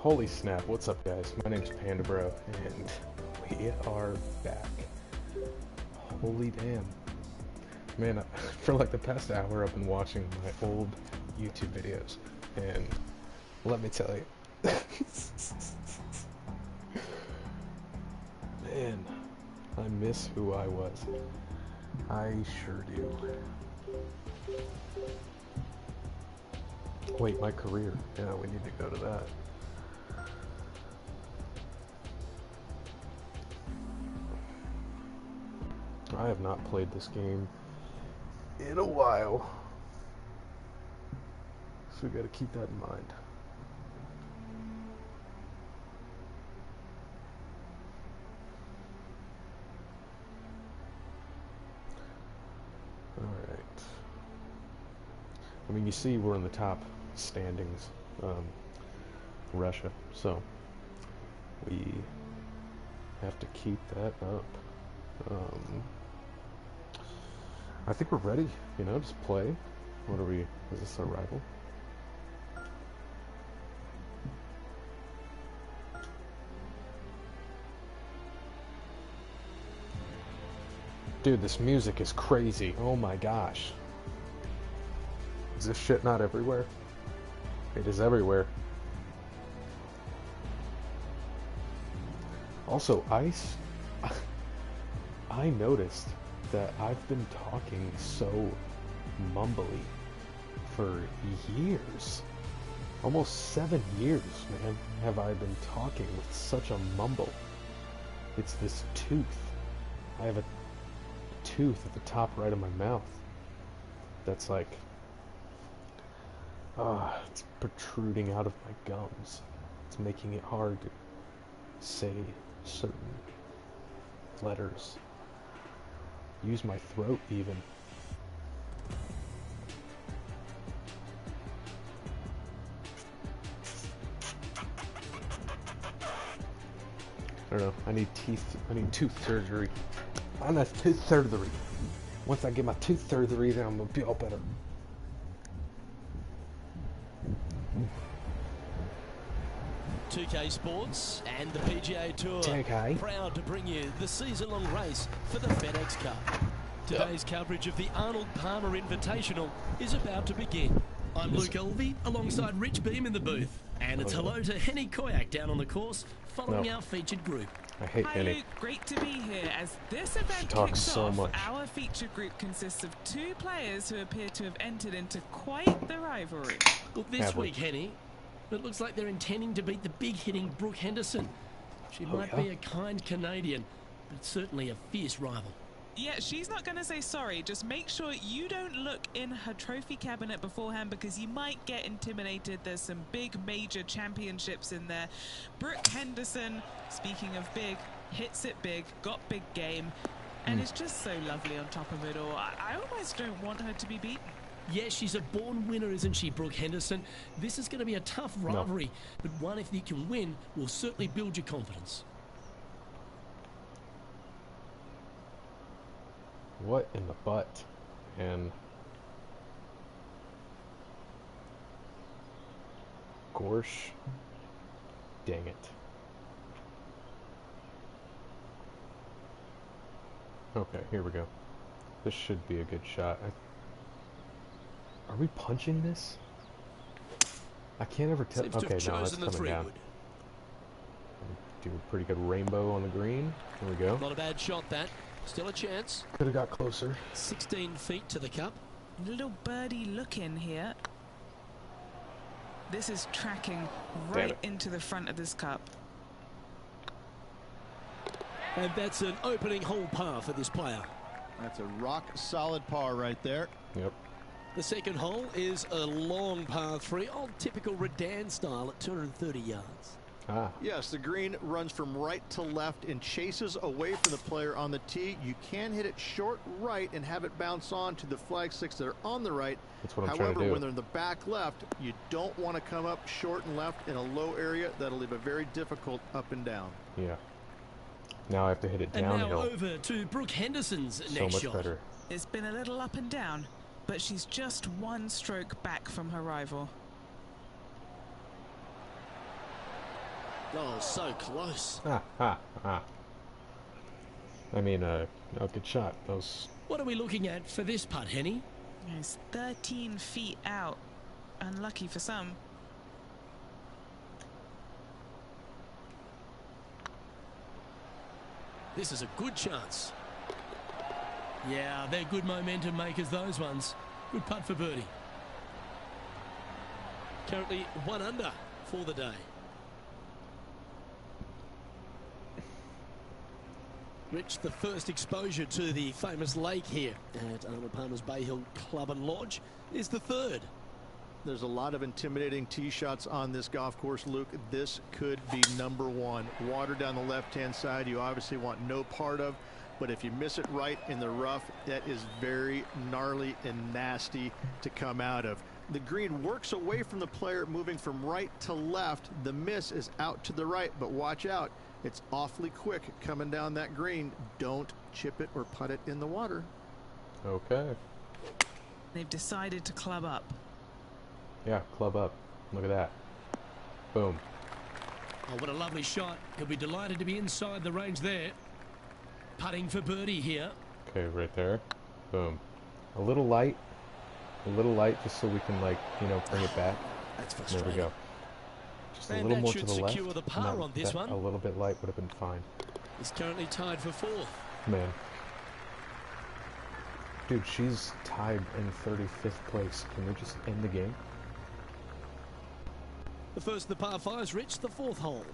Holy snap, what's up guys? My name's Panda Bro, and we are back. Holy damn. Man, for like the past hour I've been watching my old YouTube videos, and let me tell you. Man, I miss who I was. I sure do. Wait, my career. Yeah, we need to go to that. I have not played this game in a while, so we gotta keep that in mind. Alright. I mean, you see we're in the top standings, Russia, so we have to keep that up. I think we're ready, you know, just play. What are we, is this our rival? Dude, this music is crazy, oh my gosh. Is this shit not everywhere? It is everywhere. Also, I noticed that I've been talking so mumbly for years. Almost 7 years, man, have I been talking with such a mumble. It's this tooth. I have a tooth at the top right of my mouth that's like, it's protruding out of my gums. It's making it hard to say certain letters. Use my throat even. I don't know, I need tooth surgery. I need tooth surgery. Once I get my tooth surgery, then I'm gonna be all better. 2K Sports and the PGA Tour 2K. proud to bring you the season-long race for the FedEx Cup. Today's coverage of the Arnold Palmer Invitational is about to begin. I'm Luke Elvey alongside Rich Beam in the booth, and it's hello to Henny Koyak down on the course following our featured group. I hate Hi Henny. Luke, great to be here. As this event talks kicks so off, much. our featured group consists of 2 players who appear to have entered into quite the rivalry. Look, this week, Henny, it looks like they're intending to beat the big-hitting Brooke Henderson. She might be a kind Canadian, but certainly a fierce rival. Yeah, she's not going to say sorry. Just make sure you don't look in her trophy cabinet beforehand because you might get intimidated. There's some big major championships in there. Brooke Henderson, speaking of big, hits it big, got big game, and is just so lovely on top of it all. I almost don't want her to be beaten. Yeah, she's a born winner, isn't she, Brooke Henderson? This is going to be a tough rivalry, but one if you can win will certainly build your confidence. What in the butt? And Gorsh. Dang it. Okay, here we go. This should be a good shot. Are we punching this? I can't ever tell. Okay, now it's coming down. Do a pretty good rainbow on the green. Here we go. Not a bad shot, that. Still a chance. Could have got closer. 16 feet to the cup. Little birdie look in here. This is tracking right into the front of this cup. And that's an opening hole par for this player. That's a rock solid par right there. Yep. The second hole is a long par 3, old typical Redan style at 230 yards. Yes, the green runs from right to left and chases away from the player on the tee. You can hit it short right and have it bounce on to the flag sticks that are on the right. That's what I'm However, trying to do. when they're in the back left, you don't want to come up short and left in a low area. That'll leave it very difficult up and down. Yeah. Now I have to hit it downhill. And now over to Brooke Henderson's So next much shot. better. It's been a little up and down, but she's just 1 stroke back from her rival. Oh, so close. I mean, no, good shot. Those. What are we looking at for this putt, Henny? It's 13 feet out. Unlucky for some. This is a good chance. Yeah, they're good momentum makers, those ones. Good putt for birdie. Currently 1 under for the day. Rich, the first exposure to the famous lake here at Arnold Palmer's Bay Hill Club and Lodge is the third. There's a lot of intimidating tee shots on this golf course, Luke. This could be number one. Water down the left-hand side, you obviously want no part of, but if you miss it right in the rough, that is very gnarly and nasty to come out of. The green works away from the player, moving from right to left. The miss is out to the right, but watch out. It's awfully quick coming down that green. Don't chip it or putt it in the water. Okay. They've decided to club up. Yeah, club up. Look at that. Boom. Oh, what a lovely shot. He'll be delighted to be inside the range there. Putting for birdie here. Okay, right there. Boom. A little light. A little light just so we can, like, you know, bring it back. That's There frustrating. we go. Just a And little that more to should the left. secure the par No, on this that- one. A little bit light would have been fine. He's currently tied for 4th. Man. Dude, she's tied in 35th place. Can we just end the game? The first of the par 5s, Rich, the 4th hole.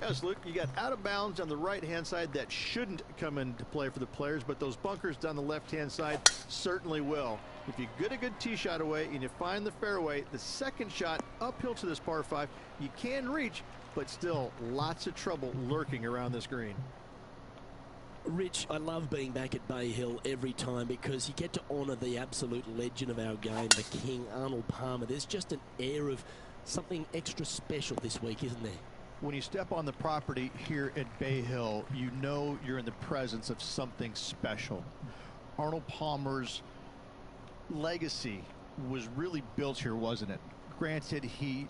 Yes, Luke, you got out of bounds on the right-hand side that shouldn't come into play for the players, but those bunkers down the left-hand side certainly will. If you get a good tee shot away and you find the fairway, the second shot uphill to this par 5, you can reach, but still lots of trouble lurking around this green. Rich, I love being back at Bay Hill every time because you get to honour the absolute legend of our game, the King, Arnold Palmer. There's just an air of something extra special this week, isn't there? When you step on the property here at Bay Hill, you know you're in the presence of something special. Arnold Palmer's legacy was really built here, wasn't it? Granted, he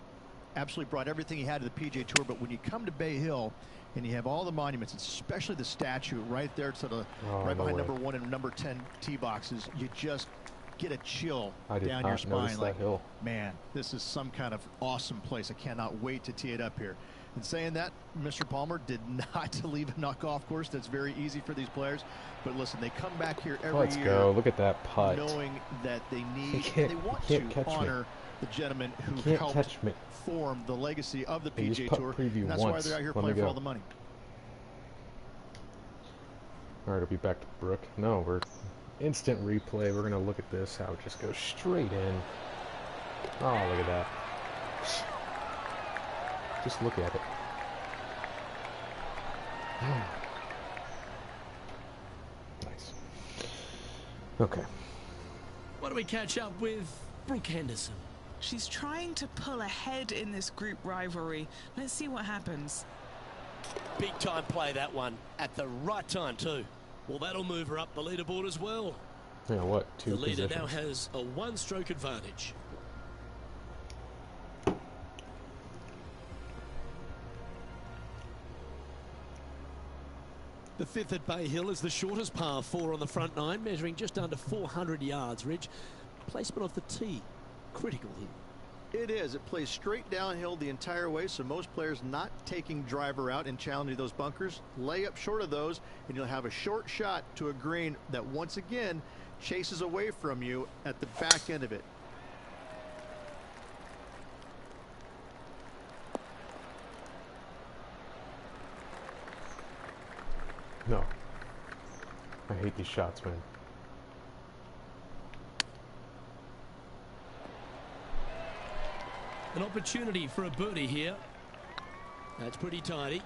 absolutely brought everything he had to the PGA Tour, but when you come to Bay Hill and you have all the monuments, especially the statue right there to the right behind number 1 and number 10 tee boxes, you just get a chill down your spine. Like, hill. Man, this is some kind of awesome place. I cannot wait to tee it up here. And saying that, Mr. Palmer did not leave a golf course. That's very easy for these players. But listen, they come back here every Let's year. go. Look at that putt. Knowing that they need, Can't- they want can't to catch honor me. the gentleman who Can't helped catch me. form the legacy of the Hey, just PGA put Tour. preview And that's why once. they're out here Let me playing for go. all the money. Alright, I'll be back to Brooke. No, we're instant replay. We're gonna look at this. How it just goes straight in. Oh, look at that. Just look at it. Nice. Okay. Why don't we catch up with Brooke Henderson? She's trying to pull ahead in this group rivalry. Let's see what happens. Big time play, that one. At the right time, too. Well, that'll move her up the leaderboard as well. Yeah, what? Two The leader positions. now has a 1-stroke advantage. The 5th at Bay Hill is the shortest par 4 on the front 9, measuring just under 400 yards, Ridge. Placement of the tee, critical here. It is. It plays straight downhill the entire way, so most players not taking driver out and challenging those bunkers. Lay up short of those, and you'll have a short shot to a green that once again chases away from you at the back end of it. No. I hate these shots, man. An opportunity for a birdie here. That's pretty tidy.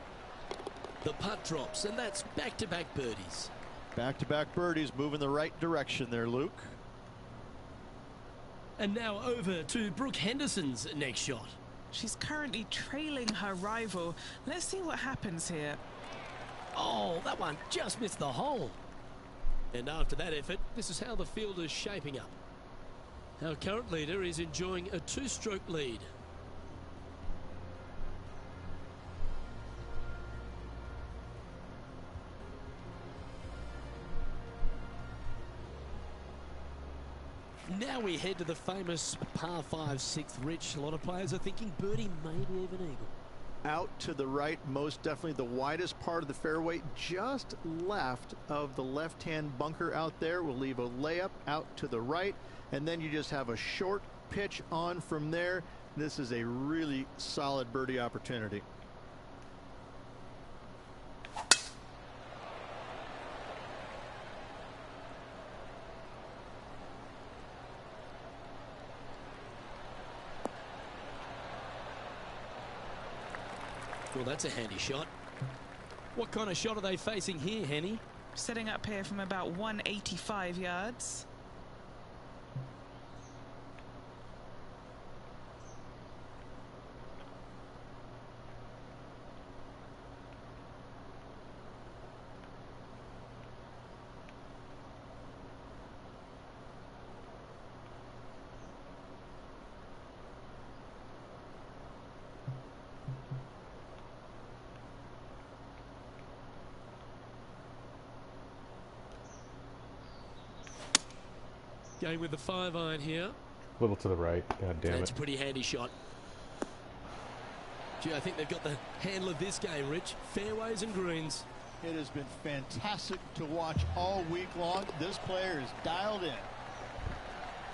The putt drops, and that's back-to-back birdies. Back-to-back birdies, moving the right direction there, Luke. And now over to Brooke Henderson's next shot. She's currently trailing her rival. Let's see what happens here. Oh, that one just missed the hole. And after that effort, this is how the field is shaping up. Our current leader is enjoying a 2-stroke lead. Now we head to the famous par 5 6th, Rich. A lot of players are thinking birdie, maybe even eagle. Out to the right, most definitely the widest part of the fairway, just left of the left-hand bunker out there. We'll leave a layup out to the right, and then you just have a short pitch on from there. This is a really solid birdie opportunity. Well, that's a handy shot. What kind of shot are they facing here, Henny? Setting up here from about 185 yards. Going with the 5-iron here. A little to the right. God damn That's it. a pretty handy shot. Gee, I think they've got the handle of this game, Rich. Fairways and greens. It has been fantastic to watch all week long. This player is dialed in.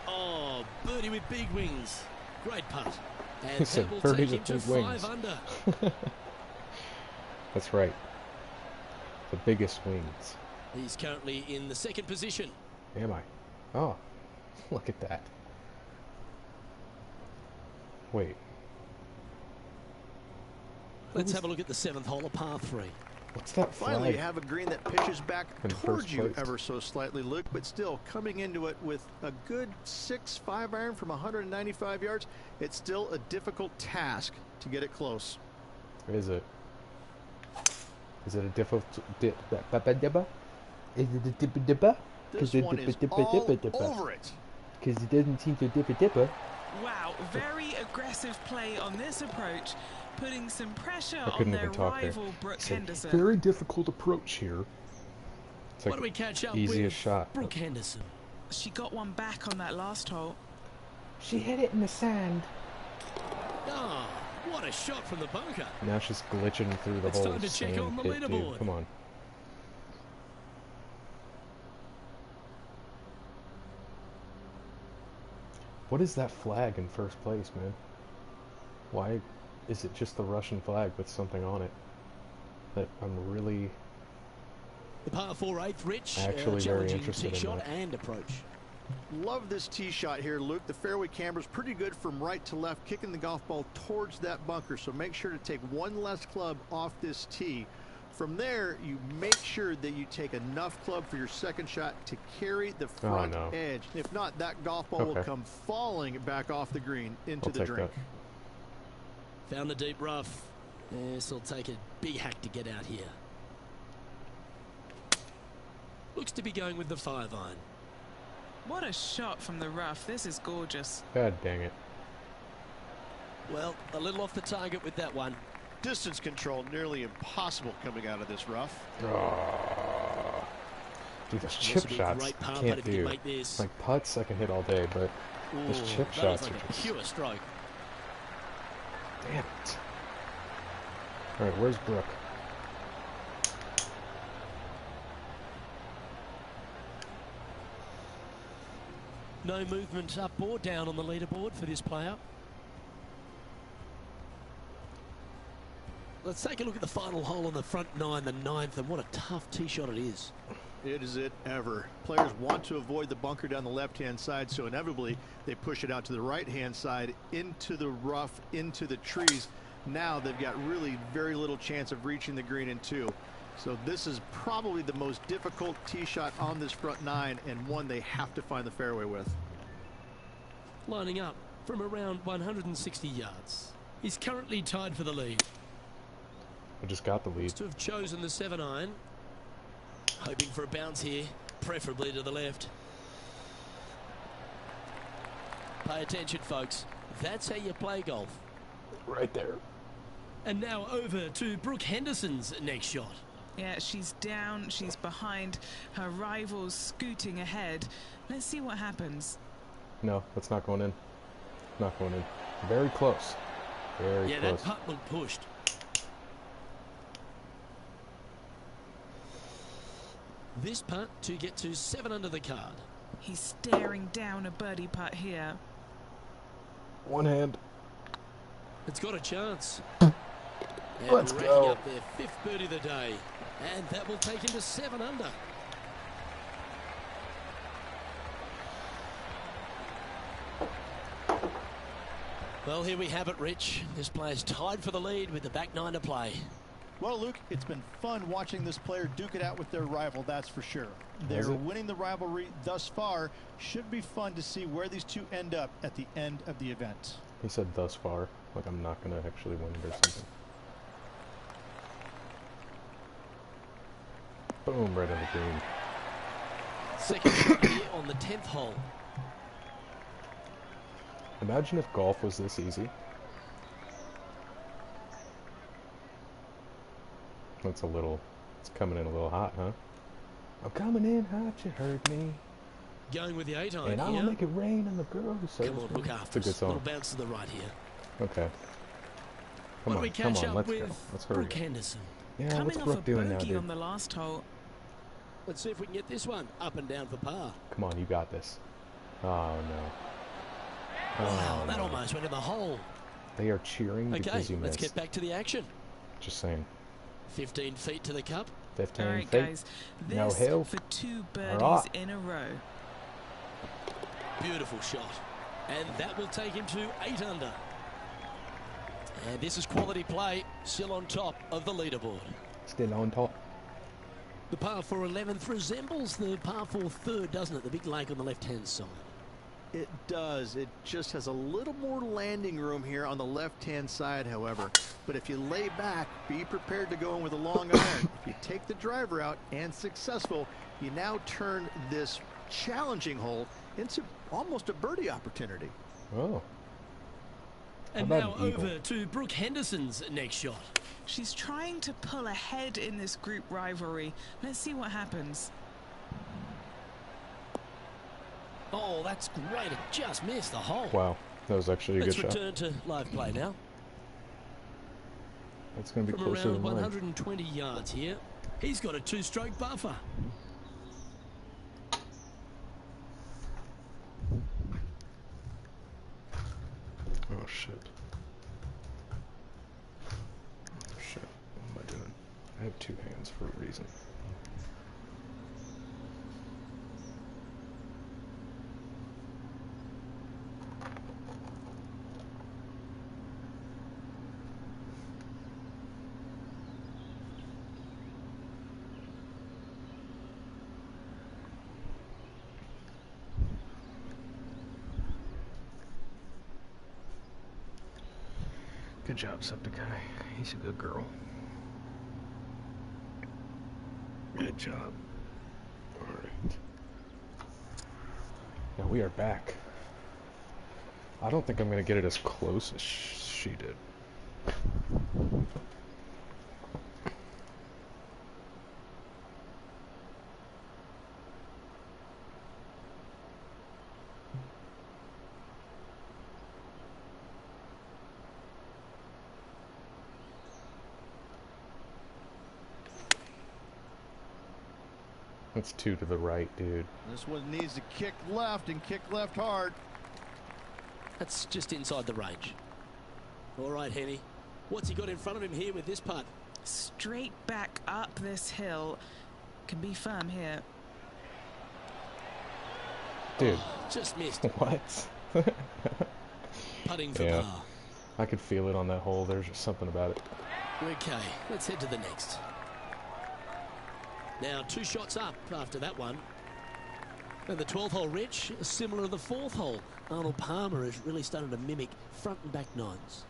Oh, birdie with big wings. Great putt. He And said that will birdie take him with to big wings. 5 under. That's right. The biggest wings. He's currently in the 2nd position. Am I? Oh, look at that. Wait. Let's have a look at the 7th hole of par 3. What's that Finally, you flag? have a green that pitches back In towards first you place. ever so slightly, Luke, but still coming into it with a good 6-5-iron from 195 yards. It's still a difficult task to get it close. Is it? Is it a difficult dippa? Is it a dippa? This one is all over it. Because it doesn't seem to dippa. Wow, very aggressive play on this approach, putting some pressure I on couldn't their even talk there. rival Brooke It's a Henderson. very difficult approach here. It's Why like don't we catch up easiest with shot. Brooke Henderson? She got one back on that last hole. She hit it in the sand. Ah, what a shot from the bunker. Now she's glitching through the It's whole time to check sand on the pit, dude. leaderboard. Come on. What is that flag in first place, man? Why is it just the Russian flag with something on it? That I'm really... The par 4 8th, Rich. Actually very challenging interested in tee shot that. and approach. Love this tee shot here, Luke. The fairway camber's pretty good from right to left, kicking the golf ball towards that bunker. So make sure to take one less club off this tee. From there, you make sure that you take enough club for your second shot to carry the front no. edge. If not, that golf ball will Okay. come falling back off the green into I'll the take drink. that. Found the deep rough. This will take a big hack to get out here. Looks to be going with the 5-iron. What a shot from the rough. This is gorgeous. God dang it. Well, a little off the target with that one. Distance control nearly impossible coming out of this rough. Oh. Dude, those This chip will be a shots great par I putt can't if you can do. make this. Like putts I can hit all day, but those Ooh, chip that shots was like are a just... pure stroke. Damn it. Alright, where's Brooke? No movement up or down on the leaderboard for this player. Let's take a look at the final hole on the front 9, the 9th, and what a tough tee shot it is. It is it ever. Players want to avoid the bunker down the left-hand side, so inevitably they push it out to the right-hand side, into the rough, into the trees. Now they've got really very little chance of reaching the green in 2. So this is probably the most difficult tee shot on this front 9, and one they have to find the fairway with. Lining up from around 160 yards. He's currently tied for the lead. I just got the lead. Looks to have chosen the 7-iron. Hoping for a bounce here, preferably to the left. Pay attention, folks. That's how you play golf. Right there. And now over to Brooke Henderson's next shot. Yeah, she's down, she's behind, her rivals scooting ahead. Let's see what happens. No, that's not going in. Not going in. Very close. Very Yeah, close. that putt looked pushed. This putt to get to 7 under the card. He's staring down a birdie putt here. One hand. It's got a chance. Let's racking go. up their 5th birdie of the day. And that will take him to 7 under. Well, here we have it, Rich. This player's tied for the lead with the back 9 to play. Well, Luke, it's been fun watching this player duke it out with their rival, that's for sure. They're winning the rivalry thus far. Should be fun to see where these two end up at the end of the event. He said thus far. Like I'm not going to actually win it or something. Boom, right on the green. Second shot here on the 10th hole. Imagine if golf was this easy. It's it's coming in a little hot, huh? I'm coming in hot, you heard me. Going with the 8 iron And here. I'll make it rain on the girl who serves Come on, me. look It's after a good us. song. Little bounce to the right here. Okay. Why Come don't we on, come catch on, up let's with go. Let's hurry Brooke up. Henderson. Yeah, what's Coming off a Brooke doing now, bogey dude? on the last hole. Let's see if we can get this one up and down for par. Come on, you got this. Oh, no. Wow, Oh, that no. almost went in the hole. They are cheering Okay, because you let's missed. get back to the action. Just saying. 15 feet to the cup. 15 All right, feet. guys. No This hill. for 2 birdies right. in a row. Beautiful shot. And that will take him to 8 under. And this is quality play, still on top of the leaderboard. Still on top. The par 4 11th resembles the par 4 3rd, doesn't it? The big lake on the left-hand side. It does. It just has a little more landing room here on the left-hand side, however. But if you lay back, be prepared to go in with a long iron. If you take the driver out and successful, you now turn this challenging hole into almost a birdie opportunity. Oh. And How now about an eagle? over to Brooke Henderson's next shot. She's trying to pull ahead in this group rivalry. Let's see what happens. Oh, that's great. It just missed the hole. Wow. That was actually a Let's good shot. return to live play now. It's going to be From closer around than mine. 120 yards here. He's got a 2-stroke buffer. Oh, shit. Oh, shit. What am I doing? I have 2 hands for a reason. Good job, Septic Guy. He's a good girl. Good job. Alright. Now we are back. I don't think I'm going to get it as close as she did. That's 2 to the right, dude. This one needs to kick left and kick left hard. That's just inside the range. All right, Henny. What's he got in front of him here with this putt? Straight back up this hill. Can be firm here. Dude. Just missed. What? Putting for Yeah. par. I could feel it on that hole. There's just something about it. Okay, let's head to the next. Now 2 shots up after that one. And the 12th hole, Rich, similar to the 4th hole. Arnold Palmer has really started to mimic front and back 9s.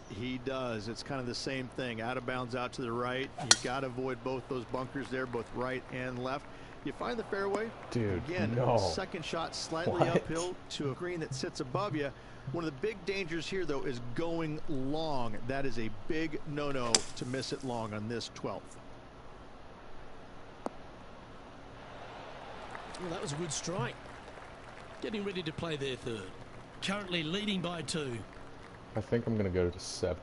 He does. It's kind of the same thing. Out of bounds out to the right. You've got to avoid both those bunkers there, both right and left. You find the fairway. Dude, Again, no. second shot slightly What? uphill to a green that sits above you. One of the big dangers here, though, is going long. That is a big no-no to miss it long on this 12th. Well, that was a good strike. getting ready to play their third. Currently leading by 2. I think I'm going to go to 7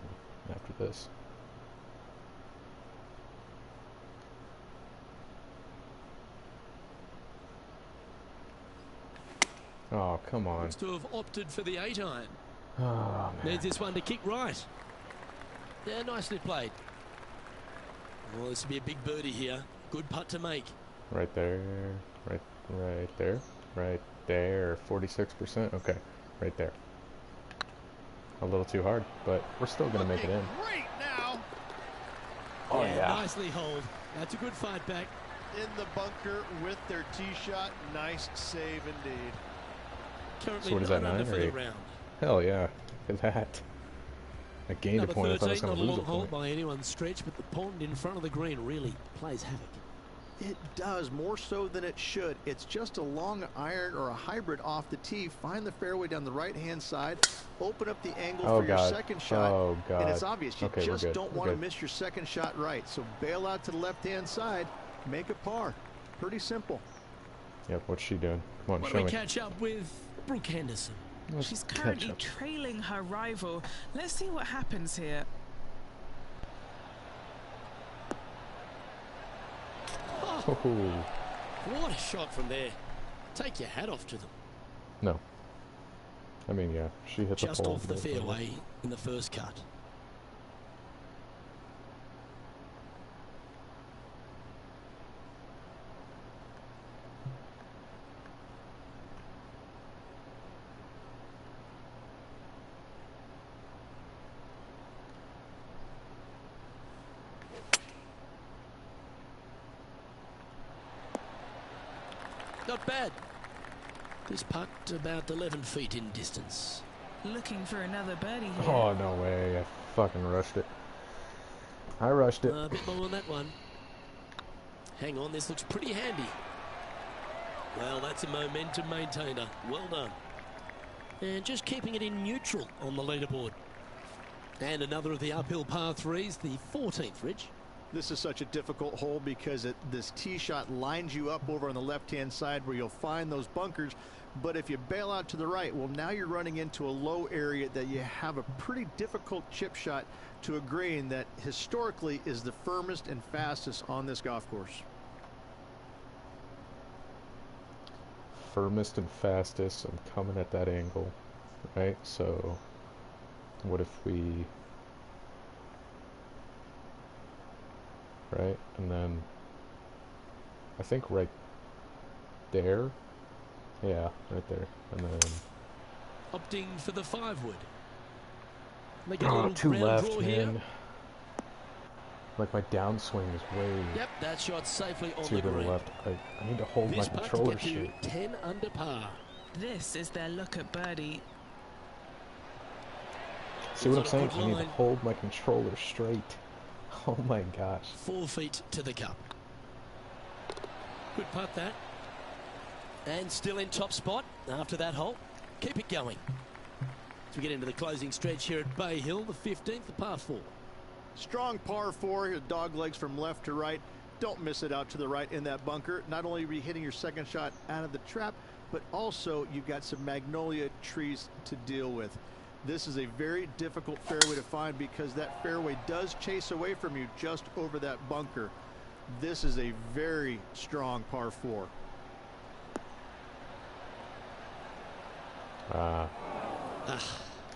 after this. Oh, come on. Looks to have opted for the 8-iron. Oh, man. Needs this one to kick right. Yeah, nicely played. Well, this will be a big birdie here. Good putt to make. Right there. Right there. Right there. 46%. Okay. Right there. A little too hard, but we're still going to make it in. Great now. Oh, yeah. Nicely hold. That's a good fight back. In the bunker with their tee shot. Nice save indeed. Currently So what is that, 9 under 9 for or the 8? round. Hell yeah. Look at that. I gained Number a point. I thought I was 13, going not to a lose long a hold point. by anyone's stretch, but the pond in front of the green really plays havoc. It does, more so than it should. It's just a long iron or a hybrid off the tee. Find the fairway down the right-hand side. Open up the angle Oh, for your God. second shot. Oh, God. And it's obvious. You Okay, we're just good. don't We're want to good. miss your second shot right. So bail out to the left-hand side. Make a par. Pretty simple. Yep, what's she doing? Come on, Why show don't we me. catch up with Brooke Henderson? Let's She's catch currently up. trailing her rival. Let's see what happens here. Oh, What a shot from there. Take your hat off to them. no. I mean, yeah, she hit the Just pole. off the fairway in the first cut. Not bad. This putt about 11 feet in distance. Looking for another birdie here. Oh, no way. I fucking rushed it. I rushed it. A bit more on that one. Hang on, this looks pretty handy. Well, that's a momentum maintainer. Well done. And just keeping it in neutral on the leaderboard. And another of the uphill par 3s, the 14th, Rich. This is such a difficult hole because this tee shot lines you up over on the left-hand side where you'll find those bunkers. But if you bail out to the right, well, now you're running into a low area that you have a pretty difficult chip shot to a green that historically is the firmest and fastest on this golf course. Firmest and fastest. I'm coming at that angle. Right? So, what if we... Right? And then... I think right there. Yeah, right there. And then... Opting for the 5-wood. They get a Oh, little two ground left, draw man. here. Like my downswing is way Yep, that shot safely on too the to the green. left. I need to hold my This putt to controller get to straight. 10 under par. This is their look at birdie. See what I'm It's saying? on a good I need to line. hold my controller straight. Oh my gosh. 4 feet to the cup. Good putt that. And still in top spot after that hole. Keep it going. As we get into the closing stretch here at Bay Hill, the 15th, the par 4. Strong par 4, your dog legs from left to right. Don't miss it out to the right in that bunker. Not only are you hitting your second shot out of the trap, but also you've got some magnolia trees to deal with. This is a very difficult fairway to find because that fairway does chase away from you just over that bunker. This is a very strong par 4.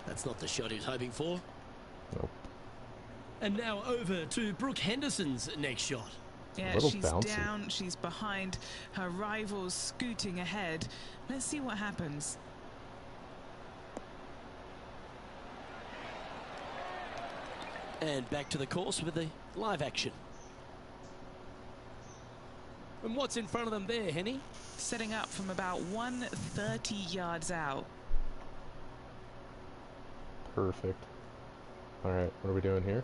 That's not the shot he was hoping for. Nope. And now over to Brooke Henderson's next shot. Yeah, little she's bouncy. down, she's behind, her rivals scooting ahead. Let's see what happens. And back to the course with the live action. And what's in front of them there, Henny? Setting up from about 130 yards out. Perfect. Alright, what are we doing here?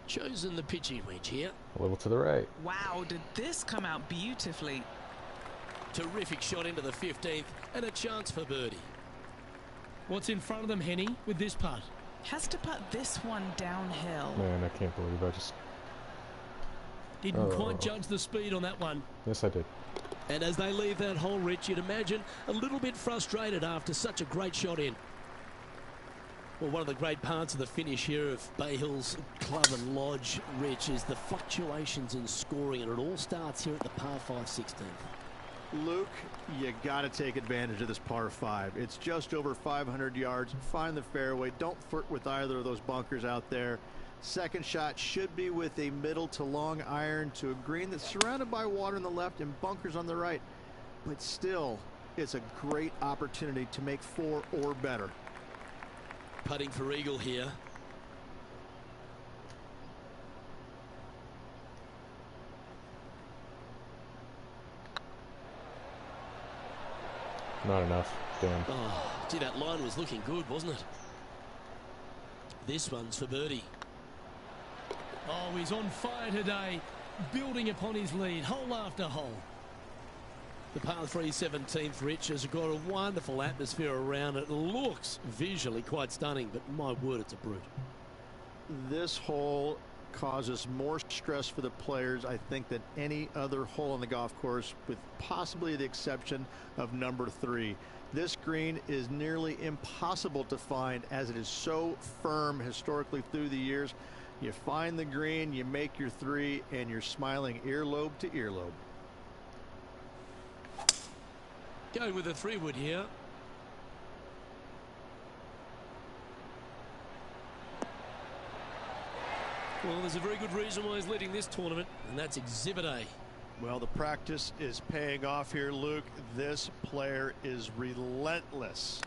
Chosen the pitching wedge here. A little to the right. Wow, did this come out beautifully. Terrific shot into the 15th and a chance for birdie. What's in front of them, Henny, with this putt? Has to put this one downhill. Man, I can't believe I just... Didn't Oh. quite judge the speed on that one. Yes, I did. And as they leave that hole, Rich, you'd imagine a little bit frustrated after such a great shot in. Well, one of the great parts of the finish here of Bay Hill's Club and Lodge, Rich, is the fluctuations in scoring, and it all starts here at the par 5 16th. Luke, you got to take advantage of this par 5. It's just over 500 yards. Find the fairway. Don't flirt with either of those bunkers out there. Second shot should be with a middle to long iron to a green that's surrounded by water on the left and bunkers on the right. But still, it's a great opportunity to make 4 or better. Putting for eagle here. Not enough. Damn. Oh, gee, that line was looking good, wasn't it? This one's for birdie. Oh, he's on fire today, building upon his lead, hole after hole. The par 3 17th, Rich, has got a wonderful atmosphere around it. It looks visually quite stunning, but my word, it's a brute. This hole causes more stress for the players, I think, than any other hole on the golf course, with possibly the exception of number 3. This green is nearly impossible to find as it is so firm historically through the years. You find the green, you make your 3, and you're smiling earlobe to earlobe. Going with a 3-wood here. Well, there's a very good reason why he's leading this tournament, and that's Exhibit A. Well, the practice is paying off here, Luke. This player is relentless.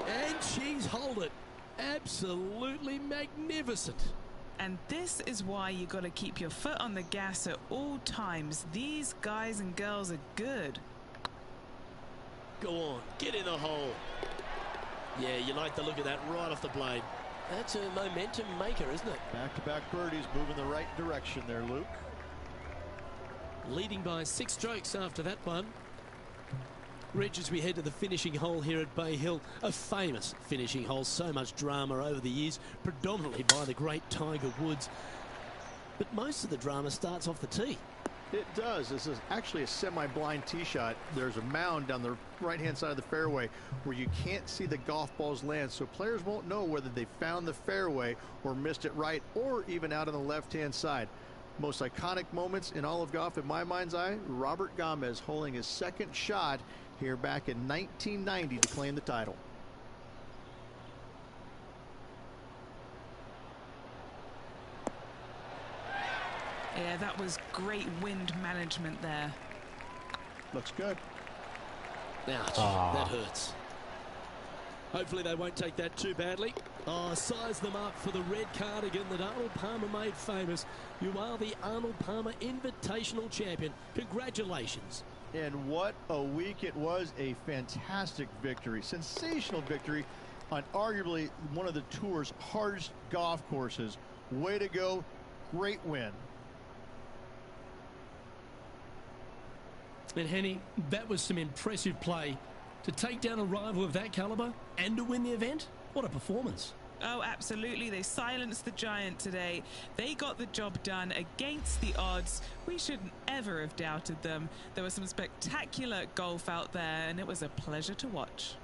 And she's holed it. Absolutely magnificent. And this is why you got to keep your foot on the gas at all times. These guys and girls are good. Go on, get in the hole. Yeah, you like the look of that right off the blade. That's a momentum maker, isn't it? Back-to-back birdies moving the right direction there, Luke. Leading by 6 strokes after that one. Rich, as we head to the finishing hole here at Bay Hill, a famous finishing hole, so much drama over the years, predominantly by the great Tiger Woods. But most of the drama starts off the tee. It does. This is actually a semi-blind tee shot. There's a mound down the right-hand side of the fairway where you can't see the golf balls land, so players won't know whether they found the fairway or missed it right, or even out on the left-hand side. Most iconic moments in all of golf, in my mind's eye, Robert Gomez holding his second shot here back in 1990 to claim the title. Yeah, that was great wind management there. Looks good. Ouch, that hurts. Hopefully they won't take that too badly. Oh, size them up for the red cardigan that Arnold Palmer made famous. You are the Arnold Palmer Invitational Champion. Congratulations. And what a week it was. A fantastic victory. Sensational victory on arguably one of the tour's hardest golf courses. Way to go. Great win. And Henny, that was some impressive play. To take down a rival of that caliber and to win the event, what a performance. Oh, absolutely. They silenced the giant today. They got the job done against the odds. We shouldn't ever have doubted them. There was some spectacular golf out there, and it was a pleasure to watch.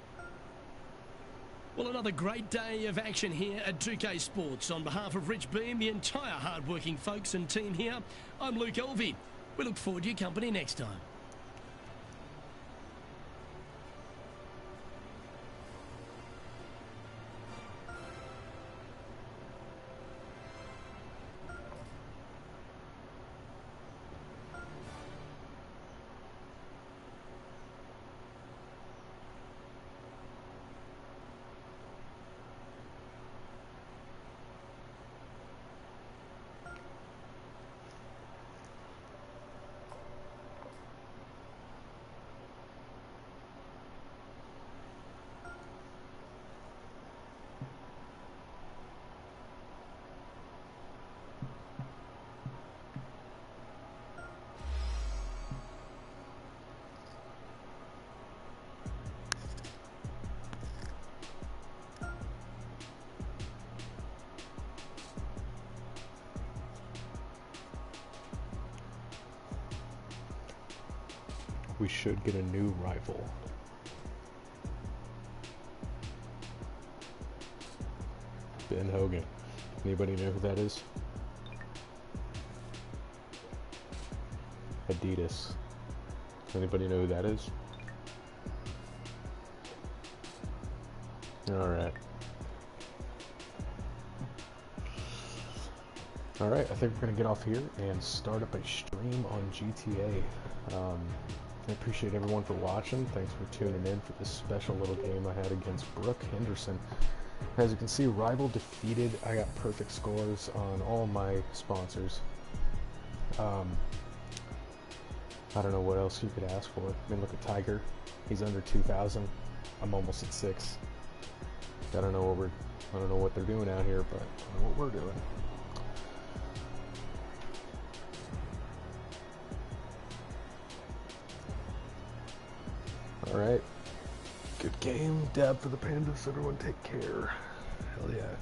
Well, another great day of action here at 2K Sports. On behalf of Rich Beam, the entire hard-working folks and team here, I'm Luke Elvey. We look forward to your company next time. we should get a new rival. Ben Hogan. Anybody know who that is? Adidas. Anybody know who that is? Alright. Alright, I think we're going to get off here and start up a stream on GTA. I appreciate everyone for watching. Thanks for tuning in for this special little game I had against Brooke Henderson. As you can see, rival defeated. I got perfect scores on all my sponsors. I don't know what else you could ask for. I mean, look at Tiger. He's under 2,000. I'm almost at 6. I don't know what they're doing out here, but I know what we're doing. Alright. Good game. Dab for the Pandas. Everyone take care. Hell yeah.